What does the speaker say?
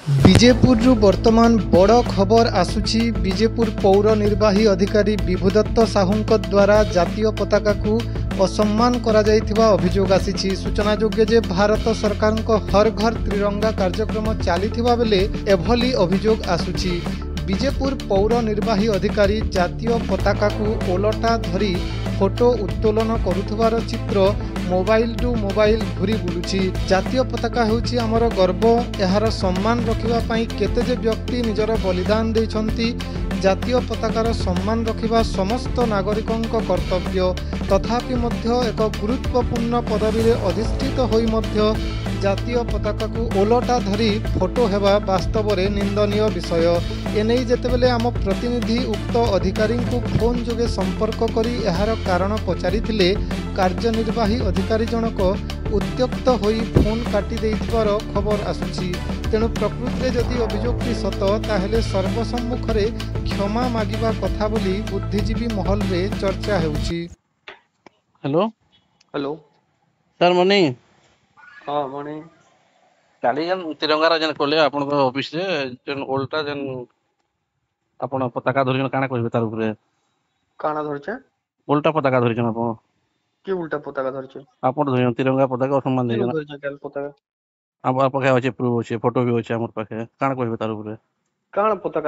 ବିଜେପୁରରୁ ବର୍ତ୍ତମାନ ବଡ଼ ଖବର ଆସୁଛି। ବିଜେପୁର ପୌର ନିର୍ବାହୀ ଅଧିକାରୀ ବିଭୁଦତ୍ତ ସାହୁଙ୍କ ଦ୍ୱାରା ଜାତୀୟ ପତାକାକୁ ଅସମ୍ମାନ କରାଯାଇଥିବା ଅଭିଯୋଗ ଆସିଛି। ସୂଚନାଯୋଗ୍ୟ ଯେ ଭାରତ ସରକାରଙ୍କ ହର ଘର ତ୍ରିରଙ୍ଗା କାର୍ଯ୍ୟକ୍ରମ ଚାଲିଥିବା ବେଳେ ଏଭଳି ଅଭିଯୋଗ ଆସୁଛି। ବିଜେପୁର ପୌର ନିର୍ବାହୀ ଅଧିକାରୀ ଜାତୀୟ ପତାକାକୁ ଓଲଟା ଧରି ଫଟୋ ଉତ୍ତୋଳନ କରୁଥିବାର ଚିତ୍ର ମୋବାଇଲରୁ ମୋବାଇଲ ଘୁରି ବୁଲୁଛି। ଜାତୀୟ ପତାକା ହେଉଛି ଆମର ଗର୍ବ। ଏହାର ସମ୍ମାନ ରଖିବା ପାଇଁ କେତେ ଯେ ବ୍ୟକ୍ତି ନିଜର ବଳିଦାନ ଦେଇଛନ୍ତି। ଜାତୀୟ ପତାକାର ସମ୍ମାନ ରଖିବା ସମସ୍ତ ନାଗରିକଙ୍କ କର୍ତ୍ତବ୍ୟ। ତଥାପି ମଧ୍ୟ ଏକ ଗୁରୁତ୍ୱପୂର୍ଣ୍ଣ ପଦବୀରେ ଅଧିଷ୍ଠିତ ହୋଇ ମଧ୍ୟ ଜାତୀୟ ପତାକାକୁ ଓଲଟା ଧରି ଫଟୋ ହେବା ବାସ୍ତବରେ ନିନ୍ଦନୀୟ ବିଷୟ। ଏନେଇ ଯେତେବେଳେ ଆମ ପ୍ରତିନିଧି ଉକ୍ତ ଅଧିକାରୀଙ୍କୁ ଫୋନ୍ ଯୋଗେ ସମ୍ପର୍କ କରି ଏହାର କାରଣ ପଚାରିଥିଲେ, କାର୍ଯ୍ୟନିର୍ବାହୀ ଅଧିକାରୀ ଜଣକ ଉତ୍ତ୍ୟକ୍ତ ହୋଇ ଫୋନ୍ କାଟି ଦେଇଥିବାର ଖବର ଆସୁଛି। ତେଣୁ ପ୍ରକୃତିରେ ଯଦି ଅଭିଯୋଗଟି ସତ, ତାହେଲେ ସର୍ବସମ୍ମୁଖରେ କ୍ଷମା ମାଗିବା କଥା ବୋଲି ବୁଦ୍ଧିଜୀବୀ ମହଲରେ ଚର୍ଚ୍ଚା ହେଉଛି। Hello hello. Sir morning. हाँ मॉर्निंग। काली जन तिरंगार जन कोले आपन ऑफिस रे जन ओल्टा जन आपन पताका धरि काना कहबे तार ऊपर काना धरछे? ओल्टा पताका धरि जन आपन के उल्टा पताका धरछे? आपन धरि तिरंगा पताका सम्मान दे के जन धरछे काल पताका? आप पाखे अछि प्रूफ अछि फोटो भी अछि हमर पाखे काना कहबे तार ऊपर काना पताका